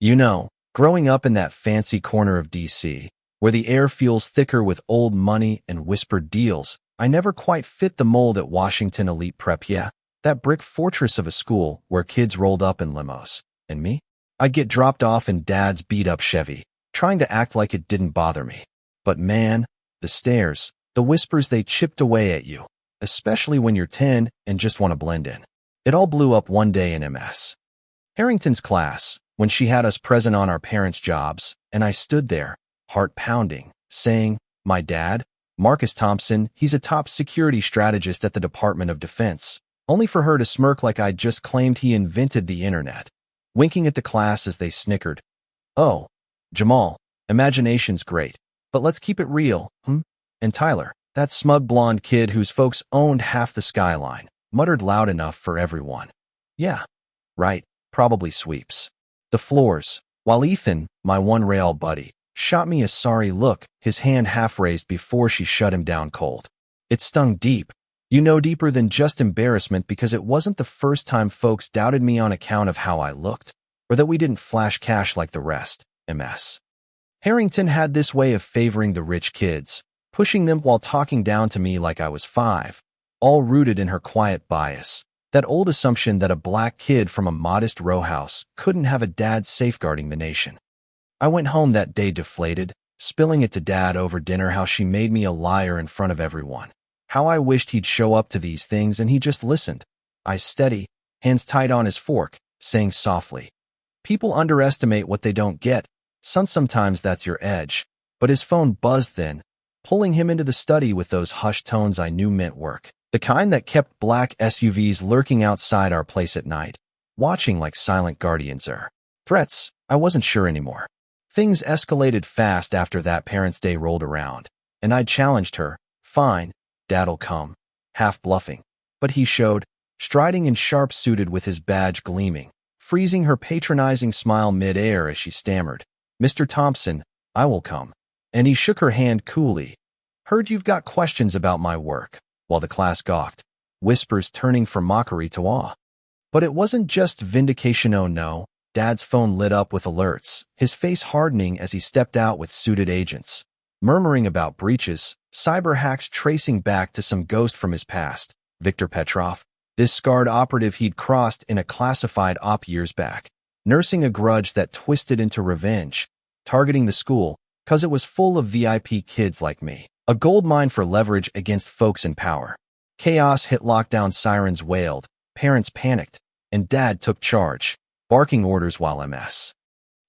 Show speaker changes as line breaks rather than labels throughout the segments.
You know, growing up in that fancy corner of DC, where the air feels thicker with old money and whispered deals, I never quite fit the mold at Washington Elite Prep. Yeah, that brick fortress of a school where kids rolled up in limos. And me? I'd get dropped off in Dad's beat-up Chevy, trying to act like it didn't bother me. But man, the stares, the whispers, they chipped away at you, especially when you're 10 and just want to blend in. It all blew up one day in MS Harrington's class, when she had us present on our parents' jobs, and I stood there, heart pounding, saying, "My dad, Marcus Thompson, he's a top security strategist at the Department of Defense," only for her to smirk like I'd just claimed he invented the internet, winking at the class as they snickered. "Oh, Jamal, imagination's great, but let's keep it real, And Tyler, that smug blonde kid whose folks owned half the skyline, muttered loud enough for everyone. "Yeah, right, probably sweeps the floors," while Ethan, my one-rail buddy, shot me a sorry look, his hand half raised before she shut him down cold. It stung deep, deeper than just embarrassment, because it wasn't the first time folks doubted me on account of how I looked, or that we didn't flash cash like the rest. MS Harrington had this way of favoring the rich kids, pushing them while talking down to me like I was 5, all rooted in her quiet bias. That old assumption that a black kid from a modest row house couldn't have a dad safeguarding the nation. I went home that day deflated, spilling it to Dad over dinner how she made me a liar in front of everyone. How I wished he'd show up to these things and he just listened. Eyes steady, hands tight on his fork, saying softly, "People underestimate what they don't get. Son, sometimes that's your edge." But his phone buzzed then, pulling him into the study with those hushed tones I knew meant work. The kind that kept black SUVs lurking outside our place at night, watching like silent guardians or threats. I wasn't sure anymore. Things escalated fast after that Parents' Day rolled around, and I challenged her. "Fine, Dad'll come," half bluffing. But he showed, striding and sharp-suited with his badge gleaming, freezing her patronizing smile mid-air as she stammered, "Mr. Thompson, I will come." And he shook her hand coolly. "Heard you've got questions about my work," while the class gawked, whispers turning from mockery to awe. But it wasn't just vindication. Oh no, Dad's phone lit up with alerts, his face hardening as he stepped out with suited agents, murmuring about breaches, cyber hacks tracing back to some ghost from his past, Viktor Petrov, this scarred operative he'd crossed in a classified op years back, nursing a grudge that twisted into revenge, targeting the school, 'cause it was full of VIP kids like me. A goldmine for leverage against folks in power. Chaos hit, lockdown sirens wailed, parents panicked, and Dad took charge, barking orders while MS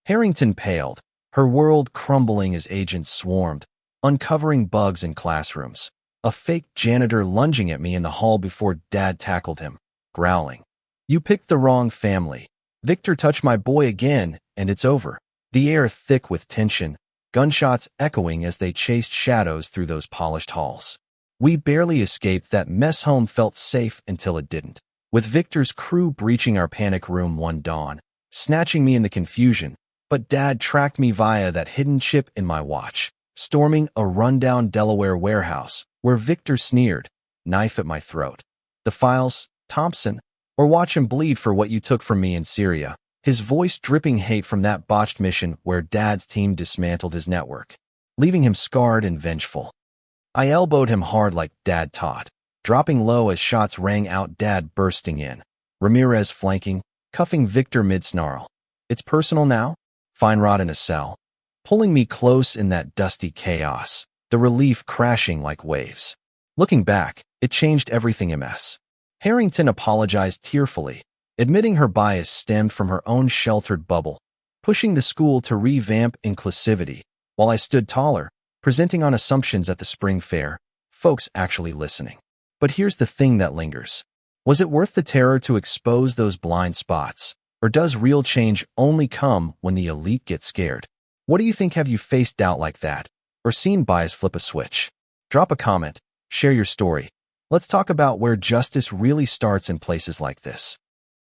Harrington paled, her world crumbling as agents swarmed, uncovering bugs in classrooms. A fake janitor lunging at me in the hall before Dad tackled him, growling, "You picked the wrong family. Victor touched my boy again, and it's over." The air thick with tension, gunshots echoing as they chased shadows through those polished halls. We barely escaped that mess. Home felt safe until it didn't, with Victor's crew breaching our panic room one dawn, snatching me in the confusion. But Dad tracked me via that hidden chip in my watch, storming a rundown Delaware warehouse, where Victor sneered, knife at my throat. "The files, Thompson, or watch him bleed for what you took from me in Syria." His voice dripping hate from that botched mission where Dad's team dismantled his network, leaving him scarred and vengeful. I elbowed him hard like Dad taught, dropping low as shots rang out. Dad bursting in, Ramirez flanking, cuffing Victor mid-snarl. "It's personal now?" Fine, rot in a cell, pulling me close in that dusty chaos, the relief crashing like waves. Looking back, it changed everything. MS Harrington apologized tearfully, admitting her bias stemmed from her own sheltered bubble, pushing the school to revamp inclusivity, while I stood taller, presenting on assumptions at the spring fair, folks actually listening. But here's the thing that lingers. Was it worth the terror to expose those blind spots, or does real change only come when the elite get scared? What do you think? Have you faced doubt like that, or seen bias flip a switch? Drop a comment, share your story. Let's talk about where justice really starts in places like this.